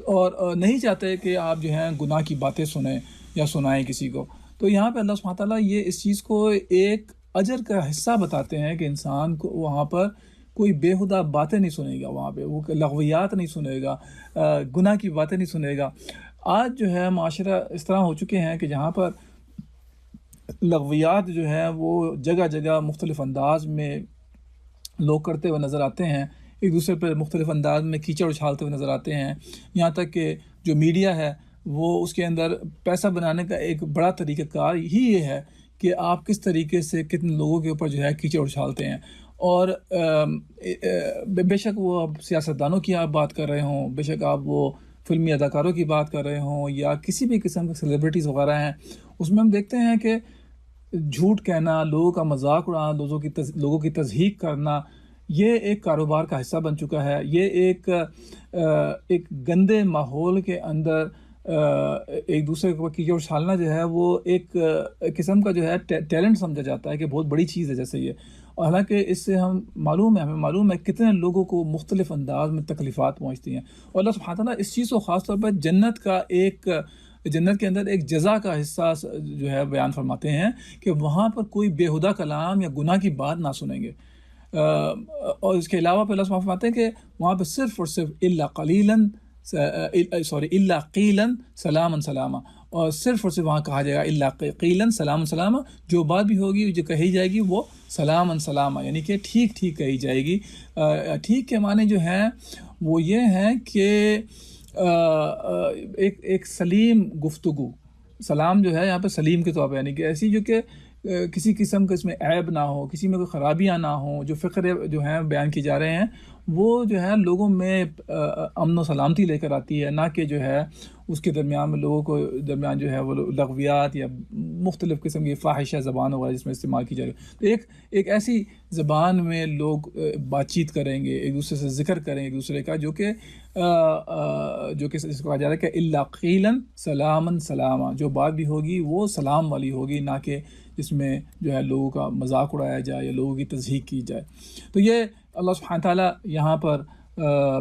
اور نہیں چاہتے کہ آپ جو ہیں گناہ کی باتیں سنیں یا سنائیں کسی کو. تو یہاں پہ اللہ سبحانہ تعالیٰ یہ اس چیز کو ایک اجر کا حصہ بتاتے ہیں کہ انسان کو وہاں پر کوئی بےہدہ باتیں نہیں سنے گا، وہاں پہ وہ لغویات نہیں سنے گا، گناہ کی باتیں نہیں سنے گا. آج جو ہے معاشرہ اس طرح ہو چکے ہیں کہ جہاں پر لغویات جو ہیں وہ جگہ جگہ مختلف انداز میں لوگ کرتے ہوئے نظر آتے ہیں، ایک دوسرے پر مختلف انداز میں کیچڑ اچھالتے ہوئے نظر آتے ہیں. یہاں تک کہ جو میڈیا ہے وہ اس کے اندر پیسہ بنانے کا ایک بڑا طریقہ کار ہی یہ ہے کہ آپ کس طریقے سے کتنے لوگوں کے اوپر جو ہے کیچڑ اچھالتے ہیں. اور بے شک وہ اب سیاستدانوں کی آپ بات کر رہے ہوں، بے شک آپ وہ فلمی اداکاروں کی بات کر رہے ہوں، یا کسی بھی قسم کے سیلیبریٹیز وغیرہ ہیں، اس میں ہم دیکھتے ہیں کہ جھوٹ کہنا، لوگوں کا مذاق اڑانا، لوگوں کی تضحیق کرنا، یہ ایک کاروبار کا حصہ بن چکا ہے. یہ ایک گندے ماحول کے اندر ایک دوسرے کو کیچڑ اچھالنا جو ہے وہ ایک قسم کا جو ہے ٹیلنٹ سمجھا جاتا ہے کہ بہت بڑی چیز ہے جیسے یہ. اور حالانکہ اس سے ہمیں معلوم ہے کتنے لوگوں کو مختلف انداز میں تکلیفات پہنچتی ہیں. اور اللہ سبحانہ تعالیٰ اس چیز کو خاص طور پر جنت کے اندر ایک جزا کا حصہ جو ہے بیان فرماتے ہیں کہ وہاں پر کوئی بےہدہ کلام یا گناہ کی بات نہ سنیں گے. اور اس کے علاوہ پہ اللہ سبحانہ فرماتے ہیں کہ وہاں پہ صرف اور صرف الا قیلا سلاما سلاما، اور صرف اور صرف وہاں کہا جائے گا الا قیلا سلاما سلاما، جو بات بھی ہوگی جو کہی جائے گی وہ سلاما سلاما، یعنی کہ ٹھیک ٹھیک کہی جائے گی. ٹھیک کے معنی جو ہیں وہ یہ ہیں کہ ایک سلیم گفتگو. سلام جو ہے یہاں پہ سلیم کے طور پہ، یعنی کہ ایسی جو کہ کسی قسم کا اس میں عیب نہ ہو، کسی میں کوئی خرابیاں نہ ہوں. جو فقرے جو ہیں بیان کی جا رہے ہیں وہ جو ہے لوگوں میں امن و سلامتی لے کر آتی ہے، نہ کہ جو ہے اس کے درمیان میں لوگوں کو درمیان جو ہے وہ لغویات یا مختلف قسم کی فاحشہ زبان وغیرہ جس میں استعمال کی جا رہی ہے. تو ایک ایسی زبان میں لوگ بات چیت کریں گے، ایک دوسرے سے ذکر کریں گے ایک دوسرے کا، جو کہ اس کو کہا جا رہا ہے کہ الا قیلا سلاما سلاما، جو بات بھی ہوگی وہ سلام والی ہوگی، نہ کہ جس میں جو ہے لوگوں کا مذاق اڑایا جائے یا لوگوں کی تضحیک کی جائے. تو یہ اللہ سبحانہ تعالیٰ یہاں پر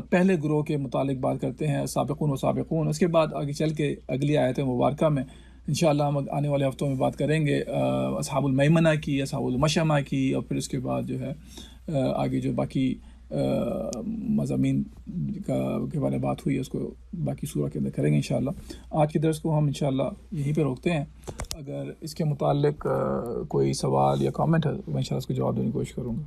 پہلے گروہ کے متعلق بات کرتے ہیں، سابقون و سابقون. اس کے بعد آگے چل کے اگلی آیت مبارکہ میں انشاءاللہ ہم آنے والے ہفتوں میں بات کریں گے اصحاب المیمنہ کی، اصحاب المشأمہ کی، اور پھر اس کے بعد جو ہے آگے جو باقی مضامین کے بارے میں بات ہوئی ہے اس کو باقی سورہ کے اندر کریں گے انشاءاللہ. آج کے درس کو ہم انشاءاللہ یہیں پہ روکتے ہیں. اگر اس کے متعلق کوئی سوال یا کامنٹ ہے تو میں انشاءاللہ اس کو جواب دینے کی کوشش کروں گا.